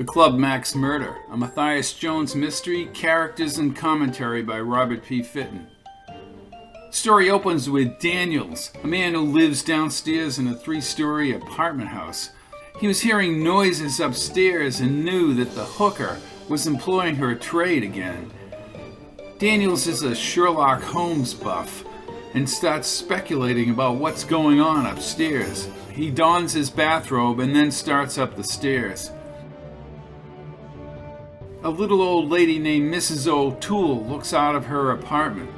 The Club Max Murder, a Matthias Jones mystery, characters and commentary by Robert P. FItton. The story opens with Daniels, a man who lives downstairs in a 3-story apartment house. He was hearing noises upstairs and knew that the hooker was employing her trade again. Daniels is a Sherlock Holmes buff and starts speculating about what's going on upstairs. He dons his bathrobe and then starts up the stairs. A little old lady named Mrs. O'Toole looks out of her apartment.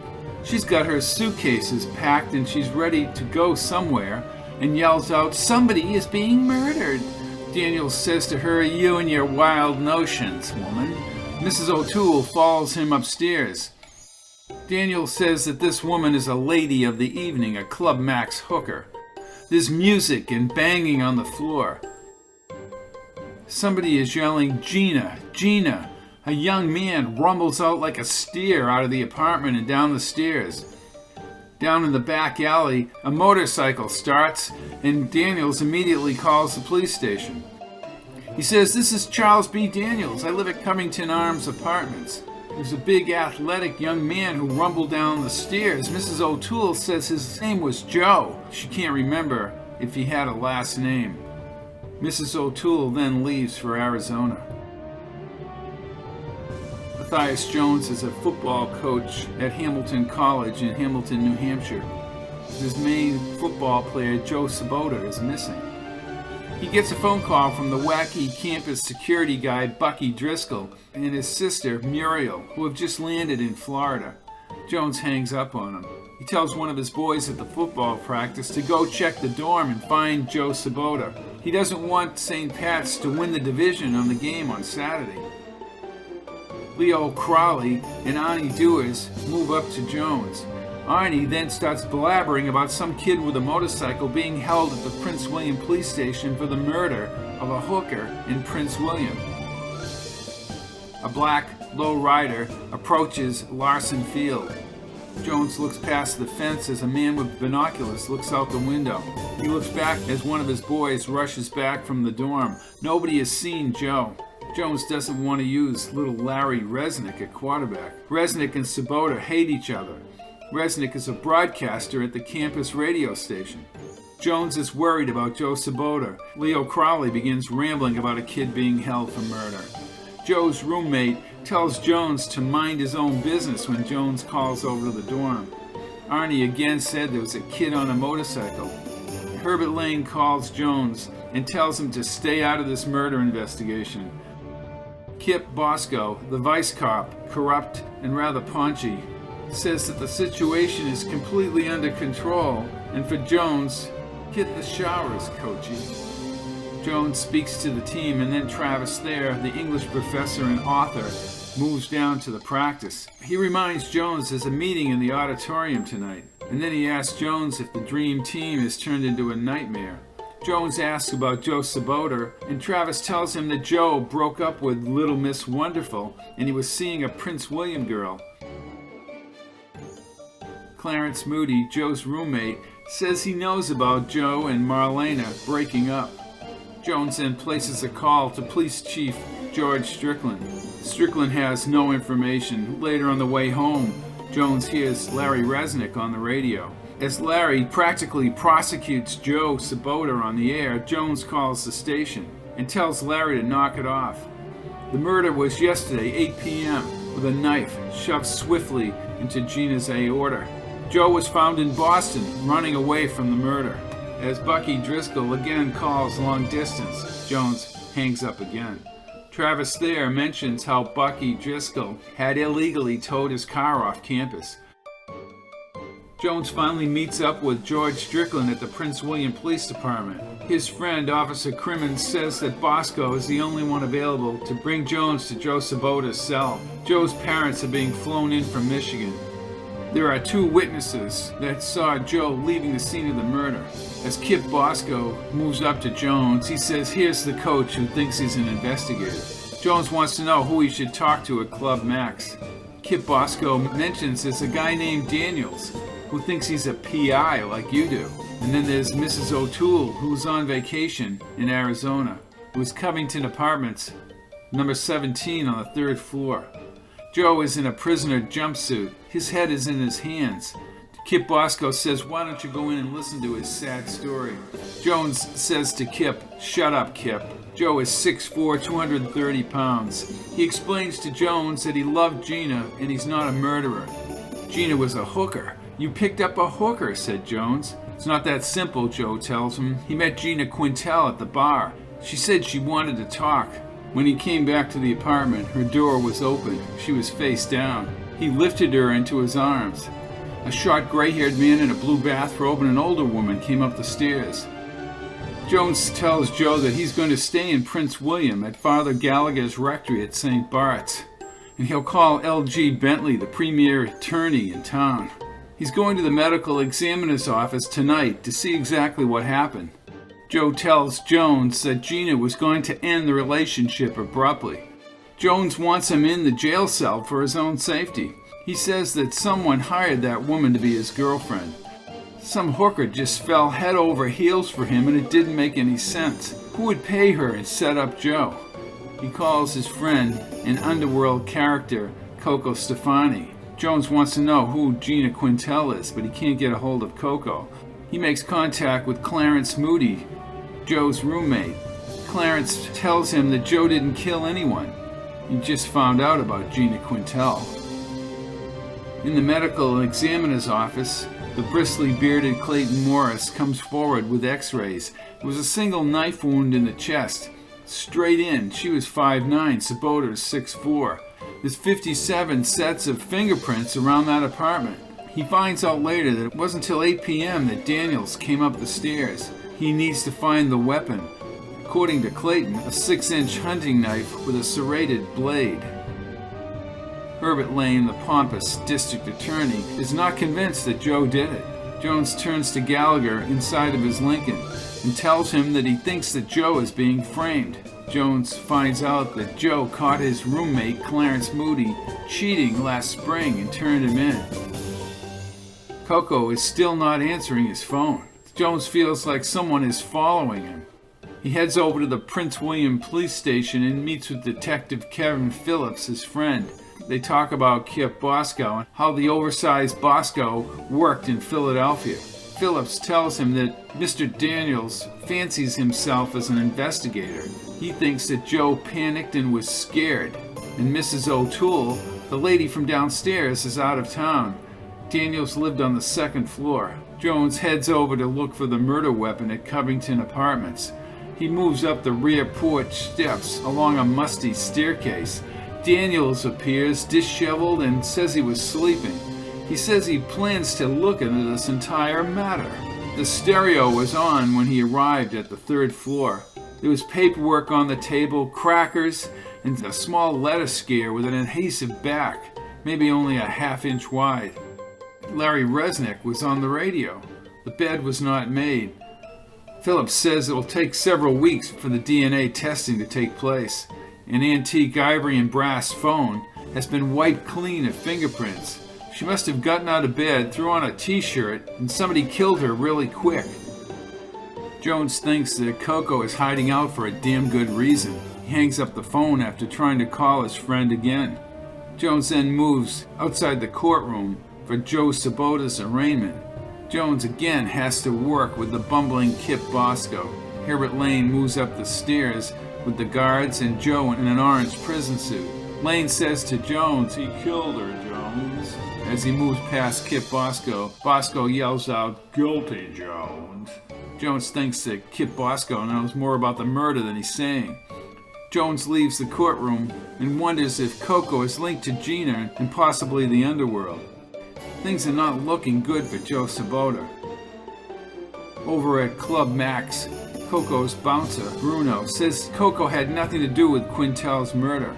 She's got her suitcases packed and she's ready to go somewhere and yells out, "Somebody is being murdered!" Daniel says to her, "You and your wild notions, woman." Mrs. O'Toole follows him upstairs. Daniel says that this woman is a lady of the evening, a Club Max hooker. There's music and banging on the floor. Somebody is yelling, "Gina, Gina!" A young man rumbles out like a steer out of the apartment and down the stairs. Down in the back alley, a motorcycle starts, and Daniels immediately calls the police station. He says, "This is Charles B. Daniels. I live at Covington Arms Apartments." There's a big athletic young man who rumbled down the stairs. Mrs. O'Toole says his name was Joe. She can't remember if he had a last name. Mrs. O'Toole then leaves for Arizona. Matthias Jones is a football coach at Hamilton College in Hamilton, New Hampshire. His main football player, Joe Sabota, is missing. He gets a phone call from the wacky campus security guy, Bucky Driscoll, and his sister, Muriel, who have just landed in Florida. Jones hangs up on him. He tells one of his boys at the football practice to go check the dorm and find Joe Sabota. He doesn't want St. Pat's to win the division on the game on Saturday. Leo Crowley and Arnie Dewars move up to Jones. Arnie then starts blabbering about some kid with a motorcycle being held at the Prince William police station for the murder of a hooker in Prince William. A black low-rider approaches Larson Field. Jones looks past the fence as a man with binoculars looks out the window. He looks back as one of his boys rushes back from the dorm. Nobody has seen Joe. Jones doesn't want to use little Larry Resnick at quarterback. Resnick and Sabota hate each other. Resnick is a broadcaster at the campus radio station. Jones is worried about Joe Sabota. Leo Crowley begins rambling about a kid being held for murder. Joe's roommate tells Jones to mind his own business when Jones calls over to the dorm. Arnie again said there was a kid on a motorcycle. Herbert Lane calls Jones and tells him to stay out of this murder investigation. Kip Bosco, the vice cop, corrupt and rather paunchy, says that the situation is completely under control, and for Jones, hit the showers, coachy. Jones speaks to the team, and then Travis Thayer, the English professor and author, moves down to the practice. He reminds Jones there's a meeting in the auditorium tonight, and then he asks Jones if the dream team has turned into a nightmare. Jones asks about Joe Sabota, and Travis tells him that Joe broke up with Little Miss Wonderful, and he was seeing a Prince William girl. Clarence Moody, Joe's roommate, says he knows about Joe and Marlena breaking up. Jones then places a call to Police Chief George Strickland. Strickland has no information. Later on the way home, Jones hears Larry Resnick on the radio. As Larry practically prosecutes Joe Sabota on the air, Jones calls the station and tells Larry to knock it off. The murder was yesterday, 8 p.m., with a knife shoved swiftly into Gina's aorta. Joe was found in Boston, running away from the murder. As Bucky Driscoll again calls long distance, Jones hangs up again. Travis Thayer mentions how Bucky Driscoll had illegally towed his car off campus. Jones finally meets up with George Strickland at the Prince William Police Department. His friend, Officer Crimmins, says that Bosco is the only one available to bring Jones to Joe Sabota's cell. Joe's parents are being flown in from Michigan. There are 2 witnesses that saw Joe leaving the scene of the murder. As Kip Bosco moves up to Jones, he says, "Here's the coach who thinks he's an investigator." Jones wants to know who he should talk to at Club Max. Kip Bosco mentions there's a guy named Daniels who thinks he's a PI like you do. And then there's Mrs. O'Toole, who's on vacation in Arizona, whose Covington Apartments number 17 on the 3rd floor. Joe is in a prisoner jumpsuit. His head is in his hands. Kip Bosco says, "Why don't you go in and listen to his sad story?" Jones says to Kip, "Shut up, Kip." Joe is 6'4", 230 pounds. He explains to Jones that he loved Gina and he's not a murderer. "Gina was a hooker." "You picked up a hooker," said Jones. "It's not that simple," Joe tells him. "He met Gina Quintel at the bar. She said she wanted to talk." When he came back to the apartment, her door was open. She was face down. He lifted her into his arms. A short, gray-haired man in a blue bathrobe and an older woman came up the stairs. Jones tells Joe that he's going to stay in Prince William at Father Gallagher's rectory at St. Bart's, and he'll call L.G. Bentley, the premier attorney in town. He's going to the medical examiner's office tonight to see exactly what happened. Joe tells Jones that Gina was going to end the relationship abruptly. Jones wants him in the jail cell for his own safety. He says that someone hired that woman to be his girlfriend. Some hooker just fell head over heels for him and it didn't make any sense. Who would pay her and set up Joe? He calls his friend, an underworld character, Cocoa Stefani. Jones wants to know who Gina Quintel is, but he can't get a hold of Coco. He makes contact with Clarence Moody, Joe's roommate. Clarence tells him that Joe didn't kill anyone. He just found out about Gina Quintel. In the medical examiner's office, the bristly-bearded Clayton Morris comes forward with x-rays. There was a single knife wound in the chest. Straight in. She was 5'9", Sabota's 6'4". There's 57 sets of fingerprints around that apartment. He finds out later that it wasn't until 8 p.m. that Daniels came up the stairs. He needs to find the weapon. According to Clayton, a 6-inch hunting knife with a serrated blade. Herbert Lane, the pompous district attorney, is not convinced that Joe did it. Jones turns to Gallagher inside of his Lincoln and tells him that he thinks that Joe is being framed. Jones finds out that Joe caught his roommate, Clarence Moody, cheating last spring and turned him in. Coco is still not answering his phone. Jones feels like someone is following him. He heads over to the Prince William police station and meets with Detective Kevin Phillips, his friend. They talk about Kip Bosco and how the oversized Bosco worked in Philadelphia. Phillips tells him that Mr. Daniels fancies himself as an investigator. He thinks that Joe panicked and was scared. And Mrs. O'Toole, the lady from downstairs, is out of town. Daniels lived on the 2nd floor. Jones heads over to look for the murder weapon at Covington Apartments. He moves up the rear porch steps along a musty staircase. Daniels appears disheveled and says he was sleeping. He says he plans to look into this entire matter. The stereo was on when he arrived at the 3rd floor. There was paperwork on the table, crackers, and a small letter scare with an adhesive back, maybe only a half-inch wide. Larry Resnick was on the radio. The bed was not made. Phillips says it will take several weeks for the DNA testing to take place. An antique ivory and brass phone has been wiped clean of fingerprints. She must have gotten out of bed, threw on a t-shirt, and somebody killed her really quick. Jones thinks that Coco is hiding out for a damn good reason. He hangs up the phone after trying to call his friend again. Jones then moves outside the courtroom for Joe Sabota's arraignment. Jones again has to work with the bumbling Kip Bosco. Herbert Lane moves up the stairs with the guards and Joe in an orange prison suit. Lane says to Jones, "He killed her, Jones." As he moves past Kip Bosco, Bosco yells out, "Guilty, Jones." Jones thinks that Kip Bosco knows more about the murder than he's saying. Jones leaves the courtroom and wonders if Coco is linked to Gina and possibly the underworld. Things are not looking good for Joe Sabota. Over at Club Max, Coco's bouncer, Bruno, says Coco had nothing to do with Quintel's murder.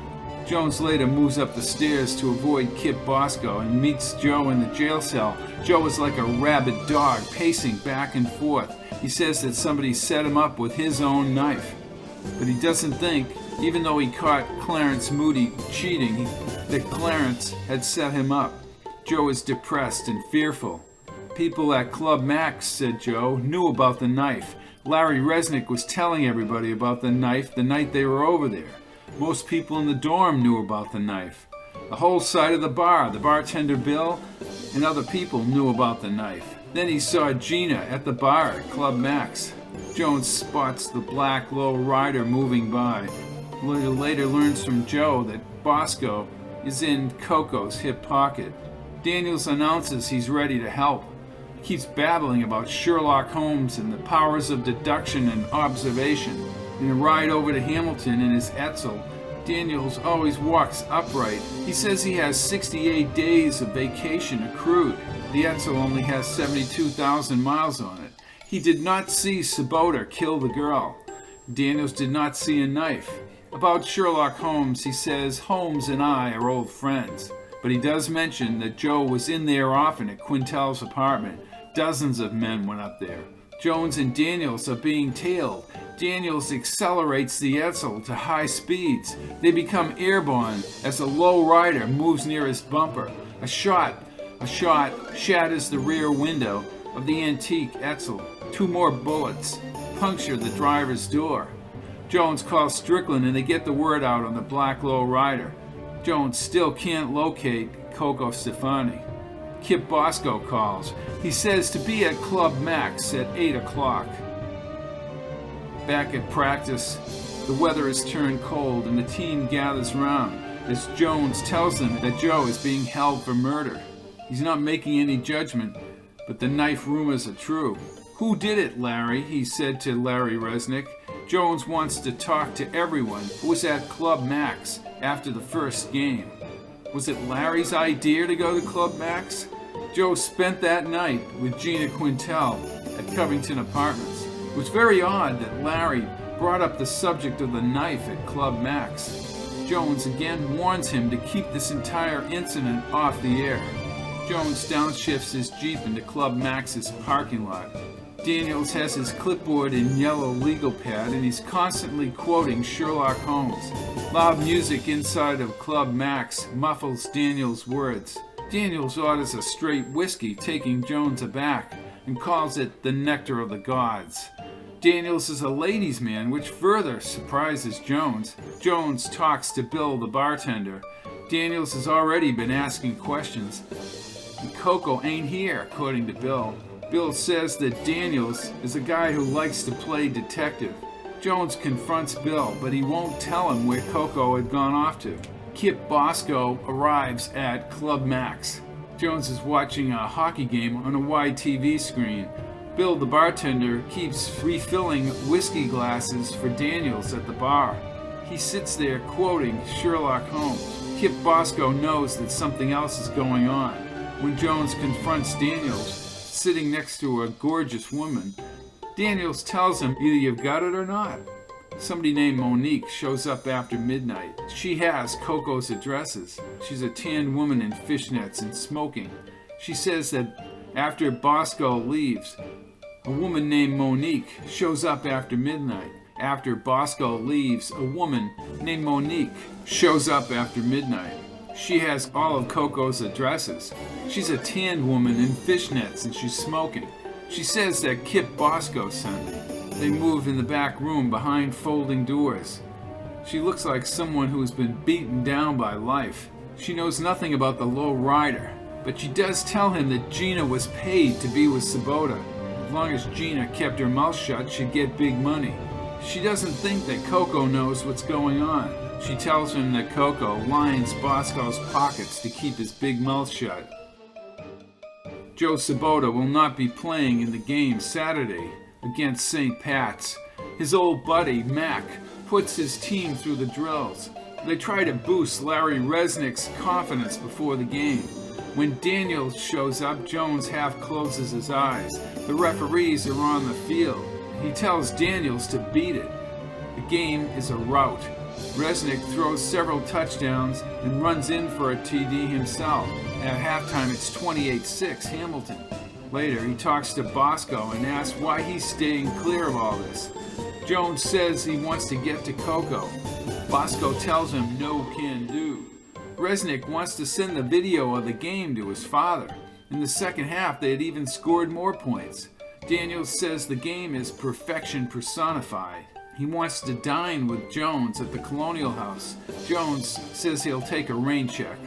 Jones later moves up the stairs to avoid Kip Bosco and meets Joe in the jail cell. Joe is like a rabid dog, pacing back and forth. He says that somebody set him up with his own knife. But he doesn't think, even though he caught Clarence Moody cheating, that Clarence had set him up. Joe is depressed and fearful. People at Club Max, said Joe, knew about the knife. Larry Resnick was telling everybody about the knife the night they were over there. Most people in the dorm knew about the knife. The whole side of the bar, the bartender Bill, and other people knew about the knife. Then he saw Gina at the bar at Club Max. Jones spots the black low rider moving by. Later learns from Joe that Bosco is in Coco's hip pocket. Daniels announces he's ready to help. He keeps babbling about Sherlock Holmes and the powers of deduction and observation. In a ride over to Hamilton in his Etzel, Daniels always walks upright. He says he has 68 days of vacation accrued. The Etzel only has 72,000 miles on it. He did not see Sabota kill the girl. Daniels did not see a knife. About Sherlock Holmes, he says Holmes and I are old friends. But he does mention that Joe was in there often at Quintel's apartment. Dozens of men went up there. Jones and Daniels are being tailed. Daniels accelerates the Etzel to high speeds. They become airborne as a low rider moves near his bumper. A shot shatters the rear window of the antique Etzel. 2 more bullets puncture the driver's door. Jones calls Strickland and they get the word out on the black low rider. Jones still can't locate Cocoa Stefani. Kip Bosco calls. He says to be at Club Max at 8 o'clock. Back at practice, the weather has turned cold and the team gathers round as Jones tells them that Joe is being held for murder. He's not making any judgment, but the knife rumors are true. Who did it, Larry? He said to Larry Resnick. Jones wants to talk to everyone who was at Club Max after the first game. Was it Larry's idea to go to Club Max? Joe spent that night with Gina Quintel at Covington Apartments. It was very odd that Larry brought up the subject of the knife at Club Max. Jones again warns him to keep this entire incident off the air. Jones downshifts his Jeep into Club Max's parking lot. Daniels has his clipboard and yellow legal pad, and he's constantly quoting Sherlock Holmes. Loud music inside of Club Max muffles Daniels' words. Daniels orders a straight whiskey, taking Jones aback, and calls it the nectar of the gods. Daniels is a ladies' man, which further surprises Jones. Jones talks to Bill, the bartender. Daniels has already been asking questions. Coco ain't here, according to Bill. Bill says that Daniels is a guy who likes to play detective. Jones confronts Bill, but he won't tell him where Coco had gone off to. Kip Bosco arrives at Club Max. Jones is watching a hockey game on a wide TV screen. Bill, the bartender, keeps refilling whiskey glasses for Daniels at the bar. He sits there quoting Sherlock Holmes. Kip Bosco knows that something else is going on. When Jones confronts Daniels, sitting next to a gorgeous woman, Daniels tells him either you've got it or not. Somebody named Monique shows up after midnight. She has Coco's addresses. She's a tanned woman in fishnets and smoking. She says that after Bosco leaves, a woman named Monique shows up after midnight. After Bosco leaves, a woman named Monique shows up after midnight. She has all of Coco's addresses. She's a tanned woman in fishnets and she's smoking. She says that Kip Bosco sent her. They move in the back room behind folding doors. She looks like someone who has been beaten down by life. She knows nothing about the low rider, but she does tell him that Gina was paid to be with Sabota. As long as Gina kept her mouth shut, she'd get big money. She doesn't think that Coco knows what's going on. She tells him that Coco lines Bosco's pockets to keep his big mouth shut. Joe Sabota will not be playing in the game Saturday against St. Pat's. His old buddy, Mac, puts his team through the drills. They try to boost Larry Resnick's confidence before the game. When Daniels shows up, Jones half closes his eyes. The referees are on the field. He tells Daniels to beat it. The game is a rout. Resnick throws several touchdowns and runs in for a TD himself. At halftime, it's 28-6 Hamilton. Later, he talks to Bosco and asks why he's staying clear of all this. Jones says he wants to get to Coco. Bosco tells him no can do. Resnick wants to send the video of the game to his father. In the second half, they had even scored more points. Daniels says the game is perfection personified. He wants to dine with Jones at the Colonial House. Jones says he'll take a rain check.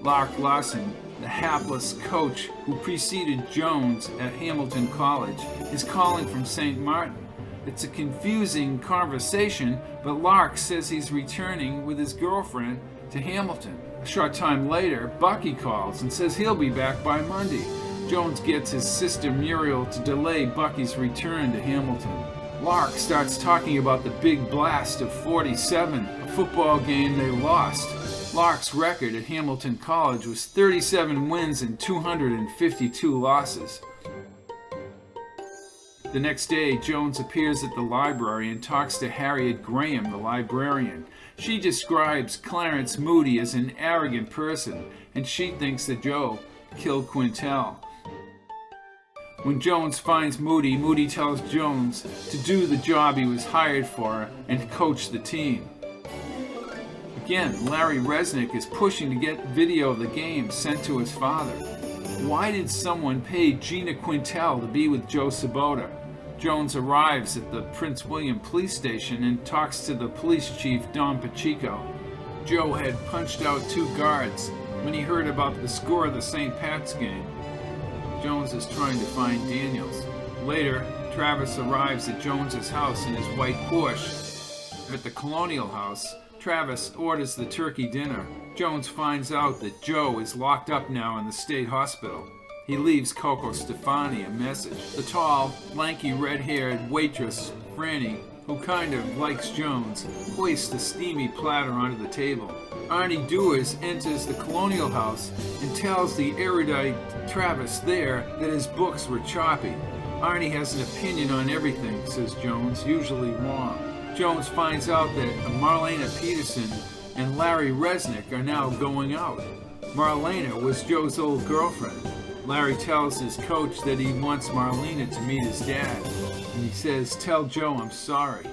Lark Larson, the hapless coach who preceded Jones at Hamilton College, is calling from St. Martin. It's a confusing conversation, but Lark says he's returning with his girlfriend to Hamilton. A short time later, Bucky calls and says he'll be back by Monday. Jones gets his sister Muriel to delay Bucky's return to Hamilton. Lark starts talking about the big blast of '47, a football game they lost. Lark's record at Hamilton College was 37 wins and 252 losses. The next day, Jones appears at the library and talks to Harriet Graham, the librarian. She describes Clarence Moody as an arrogant person, and she thinks that Joe killed Quintel. When Jones finds Moody, Moody tells Jones to do the job he was hired for and coach the team. Again, Larry Resnick is pushing to get video of the game sent to his father. Why did someone pay Gina Quintel to be with Joe Sabota? Jones arrives at the Prince William police station and talks to the police chief, Don Pacheco. Joe had punched out 2 guards when he heard about the score of the St. Pat's game. Jones is trying to find Daniels. Later, Travis arrives at Jones's house in his white Porsche. At the Colonial House, Travis orders the turkey dinner. Jones finds out that Joe is locked up now in the state hospital. He leaves Cocoa Stefani a message. The tall, lanky, red-haired waitress, Franny, who kind of likes Jones, hoists a steamy platter onto the table. Arnie Dewars enters the Colonial House and tells the erudite Travis there that his books were choppy. Arnie has an opinion on everything, says Jones, usually wrong. Jones finds out that Marlena Peterson and Larry Resnick are now going out. Marlena was Joe's old girlfriend. Larry tells his coach that he wants Marlena to meet his dad, and he says, "Tell Joe I'm sorry."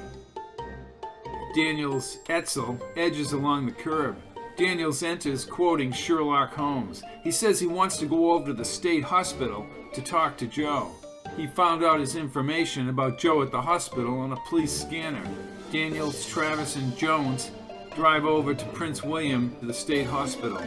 Daniels Etzel edges along the curb. Daniels enters quoting Sherlock Holmes. He says he wants to go over to the state hospital to talk to Joe. He found out his information about Joe at the hospital on a police scanner. Daniels, Travis, and Jones drive over to Prince William to the state hospital.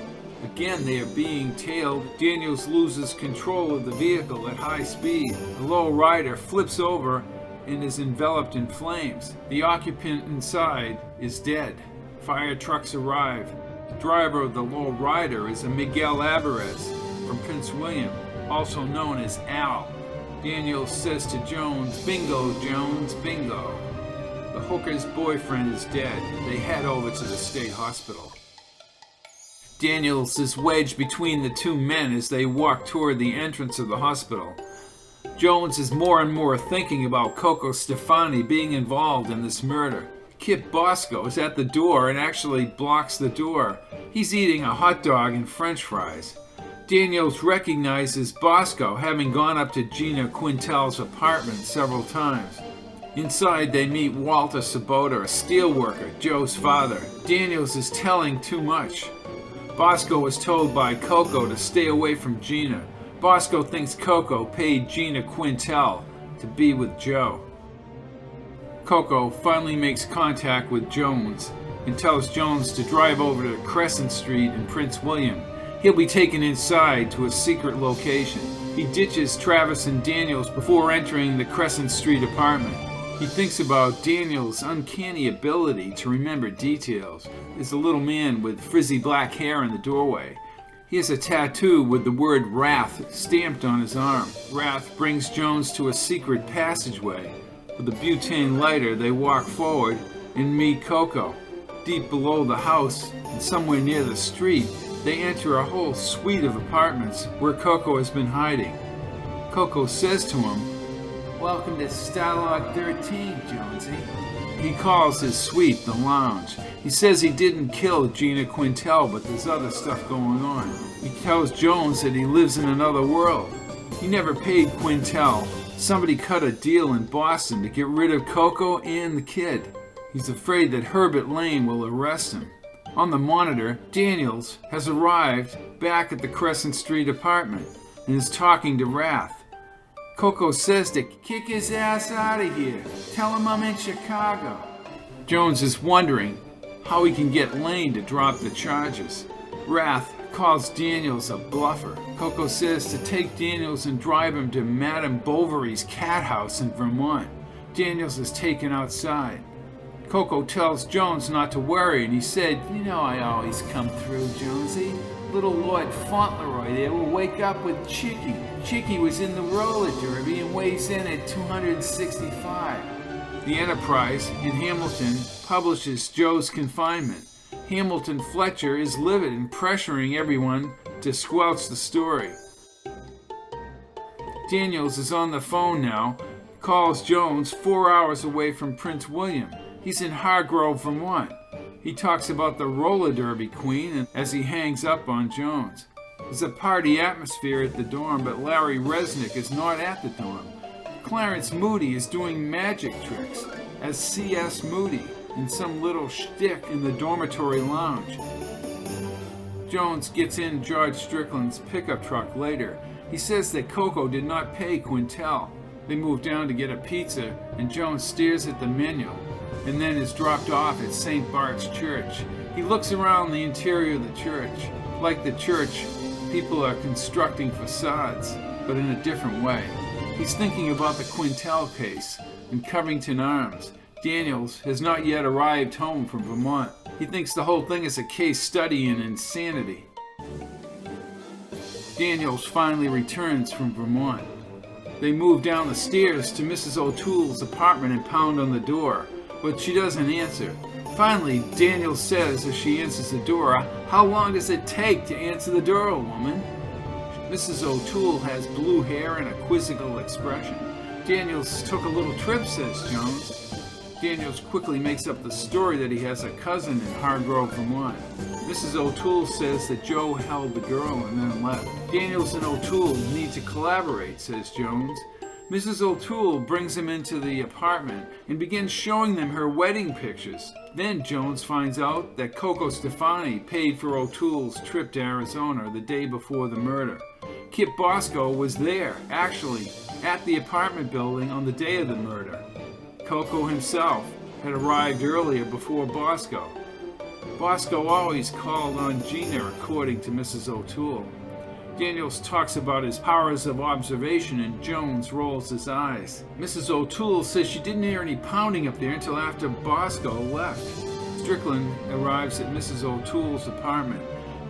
Again, they are being tailed. Daniels loses control of the vehicle at high speed. The low rider flips over and is enveloped in flames. The occupant inside is dead. Fire trucks arrive. The driver of the low rider is a Miguel Alvarez from Prince William, also known as Al. Daniels says to Jones, "Bingo, Jones, bingo." The hooker's boyfriend is dead. They head over to the state hospital. Daniels is wedged between the 2 men as they walk toward the entrance of the hospital. Jones is more and more thinking about Cocoa Stefani being involved in this murder. Kip Bosco is at the door and actually blocks the door. He's eating a hot dog and french fries. Daniels recognizes Bosco, having gone up to Gina Quintel's apartment several times. Inside, they meet Walter Sabota, a steelworker, Joe's father. Daniels is telling too much. Bosco was told by Coco to stay away from Gina. Bosco thinks Coco paid Gina Quintel to be with Joe. Coco finally makes contact with Jones and tells Jones to drive over to Crescent Street in Prince William. He'll be taken inside to a secret location. He ditches Travis and Daniels before entering the Crescent Street apartment. He thinks about Daniels' uncanny ability to remember details. There's a little man with frizzy black hair in the doorway. He has a tattoo with the word Wrath stamped on his arm. Wrath brings Jones to a secret passageway. With a butane lighter, they walk forward and meet Coco. Deep below the house and somewhere near the street, they enter a whole suite of apartments where Coco has been hiding. Coco says to him, "Welcome to Starlog 13, Jonesy." He calls his suite the lounge. He says he didn't kill Gina Quintel, but there's other stuff going on. He tells Jones that he lives in another world. He never paid Quintel. Somebody cut a deal in Boston to get rid of Coco and the kid. He's afraid that Herbert Lane will arrest him. On the monitor, Daniels has arrived back at the Crescent Street apartment and is talking to Wrath. Coco says to kick his ass out of here. Tell him I'm in Chicago. Jones is wondering how he can get Lane to drop the charges. Wrath calls Daniels a bluffer. Coco says to take Daniels and drive him to Madame Bovary's cat house in Vermont. Daniels is taken outside. Coco tells Jones not to worry, and he said, "You know I always come through, Jonesy. Little Lord Fauntleroy there will wake up with Chicky. Chicky was in the roller derby and weighs in at 265. The Enterprise in Hamilton publishes Joe's confinement. Hamilton Fletcher is livid and pressuring everyone to squelch the story. Daniels is on the phone now, calls Jones 4 hours away from Prince William. He's in Hargrove, Vermont. He talks about the roller derby queen as he hangs up on Jones. There's a party atmosphere at the dorm, but Larry Resnick is not at the dorm. Clarence Moody is doing magic tricks as C.S. Moody in some little shtick in the dormitory lounge. Jones gets in George Strickland's pickup truck later. He says that Coco did not pay Quintel. They move down to get a pizza, and Jones stares at the menu and then is dropped off at St. Bart's Church. He looks around the interior of the church. Like the church, people are constructing facades, but in a different way. He's thinking about the Quintel case and Covington Arms. Daniels has not yet arrived home from Vermont. He thinks the whole thing is a case study in insanity. Daniels finally returns from Vermont. They move down the stairs to Mrs. O'Toole's apartment and pound on the door, but she doesn't answer. Finally, Daniels says as she answers the door, "How long does it take to answer the door, woman?" Mrs. O'Toole has blue hair and a quizzical expression. "Daniels took a little trip," says Jones. Daniels quickly makes up the story that he has a cousin in Hargrove, Vermont. Mrs. O'Toole says that Joe held the girl and then left. Daniels and O'Toole need to collaborate, says Jones. Mrs. O'Toole brings him into the apartment and begins showing them her wedding pictures. Then Jones finds out that Cocoa Stefani paid for O'Toole's trip to Arizona the day before the murder. Kip Bosco was there, actually, at the apartment building on the day of the murder. Coco himself had arrived earlier before Bosco. Bosco always called on Gina, according to Mrs. O'Toole. Daniels talks about his powers of observation and Jones rolls his eyes. Mrs. O'Toole says she didn't hear any pounding up there until after Bosco left. Strickland arrives at Mrs. O'Toole's apartment.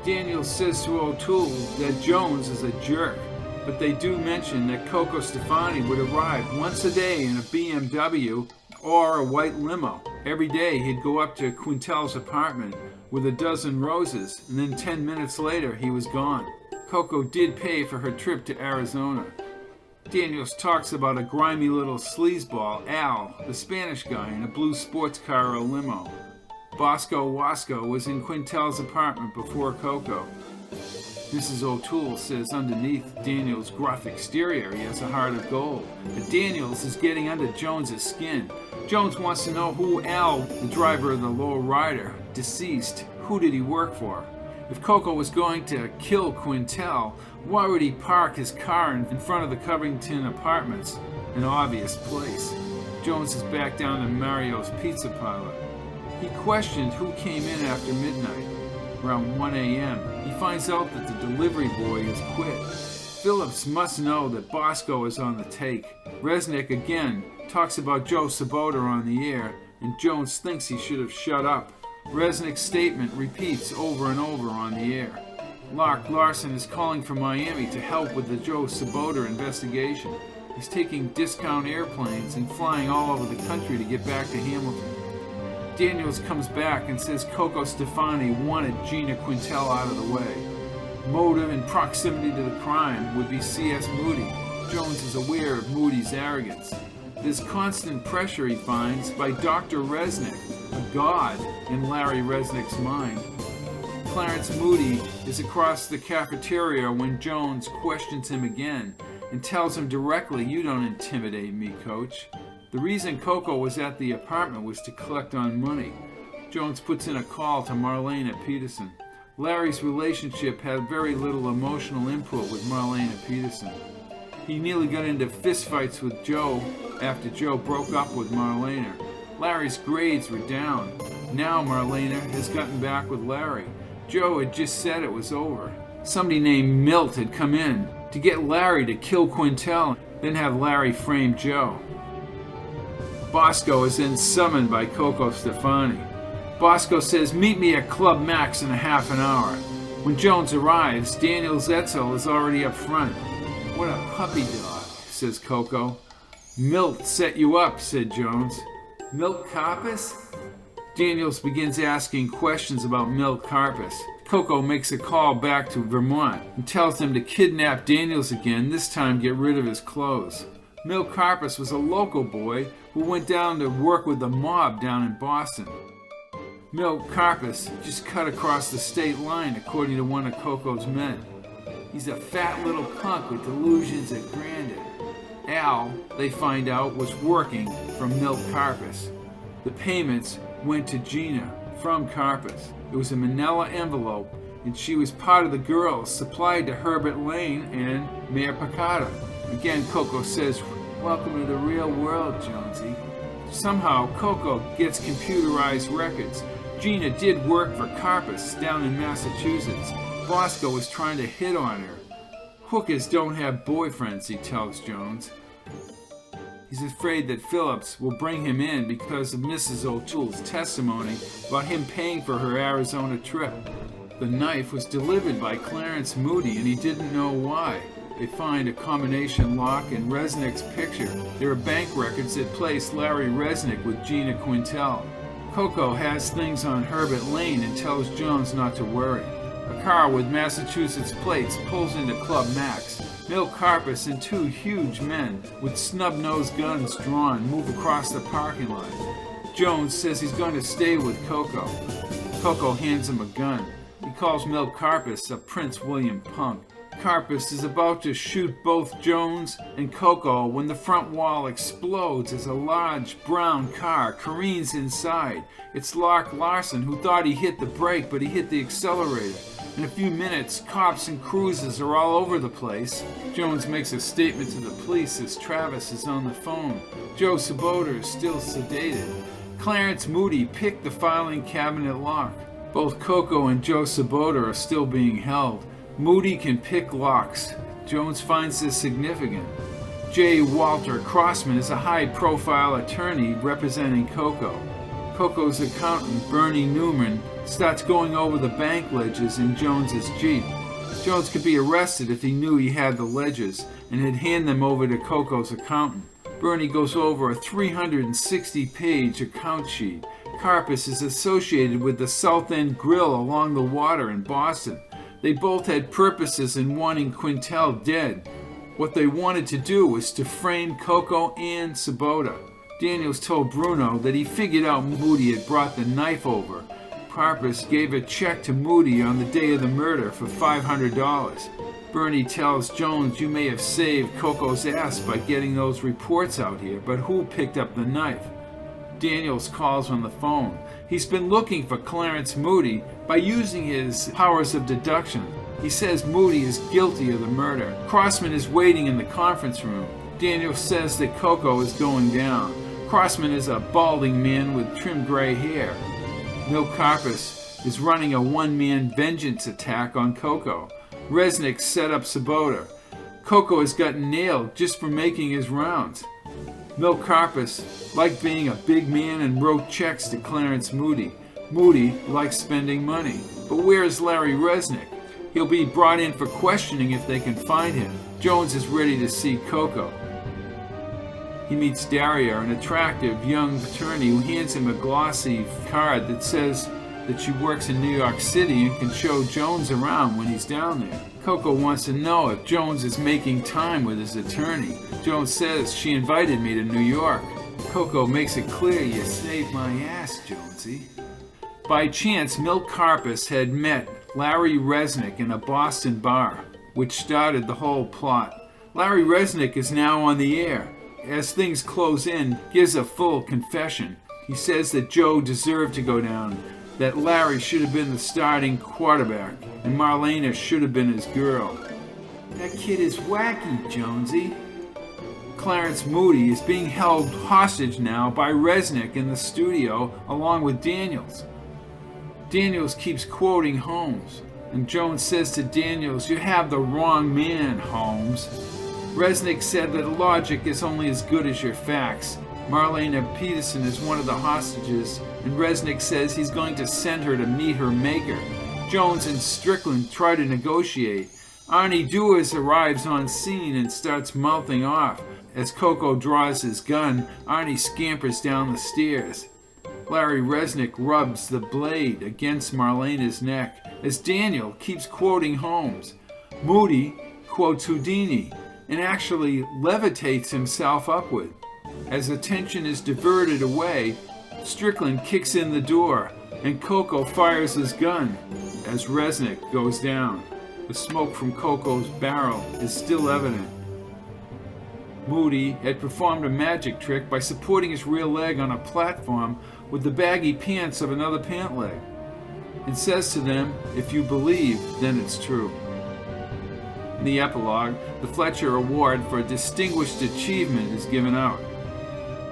Daniels says to O'Toole that Jones is a jerk, but they do mention that Cocoa Stefani would arrive once a day in a BMW or a white limo. Every day he'd go up to Quintel's apartment with a dozen roses, and then 10 minutes later he was gone. Coco did pay for her trip to Arizona. Daniels talks about a grimy little sleazeball, Al, the Spanish guy, in a blue sports car or limo. Bosco Wasco was in Quintel's apartment before Coco. Mrs. O'Toole says underneath Daniels' gruff exterior he has a heart of gold. But Daniels is getting under Jones's skin. Jones wants to know who Al, the driver of the low rider, deceased, who did he work for? If Coco was going to kill Quintel, why would he park his car in front of the Covington apartments? An obvious place. Jones is back down to Mario's pizza parlor. He questioned who came in after midnight. Around 1 a.m., he finds out that the delivery boy has quit. Phillips must know that Bosco is on the take. Resnick again talks about Joe Sabota on the air, and Jones thinks he should have shut up. Resnick's statement repeats over and over on the air. Lark Larson is calling from Miami to help with the Joe Sabota investigation. He's taking discount airplanes and flying all over the country to get back to Hamilton. Daniels comes back and says Coco Stefani wanted Gina Quintel out of the way. Motive and proximity to the crime would be C.S. Moody. Jones is aware of Moody's arrogance. There's constant pressure, he finds, by Dr. Resnick, a god in Larry Resnick's mind. Clarence Moody is across the cafeteria when Jones questions him again and tells him directly, "You don't intimidate me, coach." The reason Coco was at the apartment was to collect on money. Jones puts in a call to Marlene at Peterson. Larry's relationship had very little emotional input with Marlene at Peterson. He nearly got into fistfights with Joe after Joe broke up with Marlena. Larry's grades were down. Now Marlena has gotten back with Larry. Joe had just said it was over. Somebody named Milt had come in to get Larry to kill Quintel, then have Larry frame Joe. Bosco is then summoned by Cocoa Stefani. Bosco says, "Meet me at Club Max in a half an hour." When Jones arrives, Daniel Zetzel is already up front. "What a puppy dog," says Coco. "Milt set you up," said Jones. "Milt Karpus?" Daniels begins asking questions about Milt Karpus. Coco makes a call back to Vermont and tells them to kidnap Daniels again, this time get rid of his clothes. Milt Karpus was a local boy who went down to work with the mob down in Boston. Milt Karpus just cut across the state line, according to one of Coco's men. He's a fat little punk with delusions at grandeur. Al, they find out, was working for Milt Karpus. The payments went to Gina from Karpus. It was a manila envelope, and she was part of the girls supplied to Herbert Lane and Mayor Picada. Again, Coco says, "Welcome to the real world, Jonesy." Somehow, Coco gets computerized records. Gina did work for Karpus down in Massachusetts. Bosco was trying to hit on her. "Hookers don't have boyfriends," he tells Jones. He's afraid that Phillips will bring him in because of Mrs. O'Toole's testimony about him paying for her Arizona trip. The knife was delivered by Clarence Moody, and he didn't know why. They find a combination lock and Resnick's picture. There are bank records that place Larry Resnick with Gina Quintel. Coco has things on Herbert Lane and tells Jones not to worry. A car with Massachusetts plates pulls into Club Max. Milt Karpus and two huge men with snub-nosed guns drawn move across the parking lot. Jones says he's going to stay with Coco. Coco hands him a gun. He calls Milt Karpus a Prince William punk. Karpus is about to shoot both Jones and Coco when the front wall explodes as a large brown car careens inside. It's Lark Larson, who thought he hit the brake, but he hit the accelerator. In a few minutes, cops and cruisers are all over the place. Jones makes a statement to the police as Travis is on the phone. Joe Sabota is still sedated. Clarence Moody picked the filing cabinet lock. Both Coco and Joe Sabota are still being held. Moody can pick locks. Jones finds this significant. J. Walter Crossman is a high-profile attorney representing Coco. Coco's accountant, Bernie Newman, starts going over the bank ledgers in Jones's Jeep. Jones could be arrested if he knew he had the ledgers and had hand them over to Coco's accountant. Bernie goes over a 360-page account sheet. Karpus is associated with the South End Grill along the water in Boston. They both had purposes in wanting Quintel dead. What they wanted to do was to frame Coco and Sabota. Daniels told Bruno that he figured out Moody had brought the knife over. Karpus gave a check to Moody on the day of the murder for $500. Bernie tells Jones, "You may have saved Coco's ass by getting those reports out here, but who picked up the knife?" Daniels calls on the phone. He's been looking for Clarence Moody by using his powers of deduction. He says Moody is guilty of the murder. Crossman is waiting in the conference room. Daniels says that Coco is going down. Crossman is a balding man with trimmed gray hair. Milt Karpus is running a one-man vengeance attack on Coco. Resnick set up Sabota. Coco has gotten nailed just for making his rounds. Milt Karpus liked being a big man and wrote checks to Clarence Moody. Moody likes spending money. But where is Larry Resnick? He'll be brought in for questioning if they can find him. Jones is ready to see Coco. He meets Daria, an attractive young attorney who hands him a glossy card that says that she works in New York City and can show Jones around when he's down there. Coco wants to know if Jones is making time with his attorney. Jones says, "She invited me to New York." Coco makes it clear, "You saved my ass, Jonesy." By chance, Milt Karpus had met Larry Resnick in a Boston bar, which started the whole plot. Larry Resnick is now on the air. As things close in, gives a full confession. He says that Joe deserved to go down, that Larry should have been the starting quarterback, and Marlena should have been his girl. "That kid is wacky, Jonesy." Clarence Moody is being held hostage now by Resnick in the studio along with Daniels. Daniels keeps quoting Holmes, and Jones says to Daniels, "You have the wrong man, Holmes." Resnick said that logic is only as good as your facts. Marlena Peterson is one of the hostages, and Resnick says he's going to send her to meet her maker. Jones and Strickland try to negotiate. Arnie Dewars arrives on scene and starts mouthing off. As Cocoa draws his gun, Arnie scampers down the stairs. Larry Resnick rubs the blade against Marlena's neck as Daniel keeps quoting Holmes. Moody quotes Houdini and actually levitates himself upward. As attention is diverted away, Strickland kicks in the door and Cocoa fires his gun as Resnick goes down. The smoke from Cocoa's barrel is still evident. Moody had performed a magic trick by supporting his rear leg on a platform with the baggy pants of another pant leg, and says to them, "If you believe, then it's true." In the epilogue, the Fletcher Award for Distinguished Achievement is given out.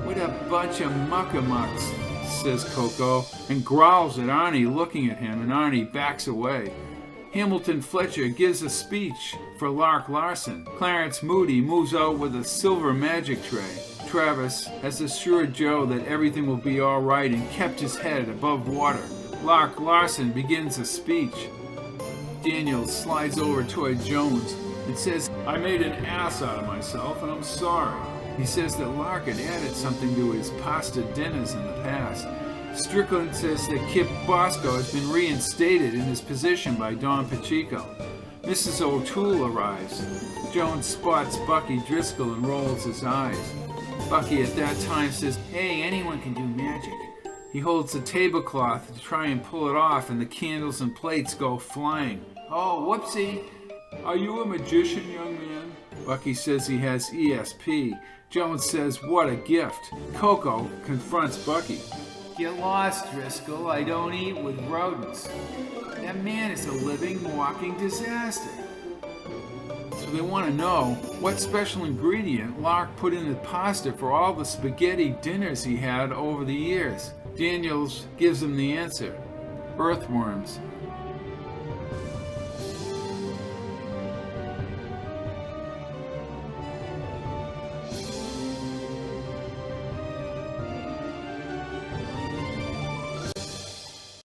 "What a bunch of muckamucks," says Cocoa, and growls at Arnie, looking at him, and Arnie backs away. Hamilton Fletcher gives a speech for Lark Larson. Clarence Moody moves out with a silver magic tray. Travis has assured Joe that everything will be all right and kept his head above water. Lark Larson begins a speech. Daniels slides over toward Jones and says, "I made an ass out of myself and I'm sorry." He says that Lark had added something to his pasta dinners in the past. Strickland says that Kip Bosco has been reinstated in his position by Don Pacheco. Mrs. O'Toole arrives. Jones spots Bucky Driscoll and rolls his eyes. Bucky at that time says, "Hey, anyone can do magic." He holds the tablecloth to try and pull it off, and the candles and plates go flying. "Oh, whoopsie. Are you a magician, young man?" Bucky says he has ESP. Jones says, "What a gift." Cocoa confronts Bucky. "Get lost, Driscoll. I don't eat with rodents. That man is a living, walking disaster." So they want to know what special ingredient Lark put in the pasta for all the spaghetti dinners he had over the years. Daniels gives them the answer: earthworms.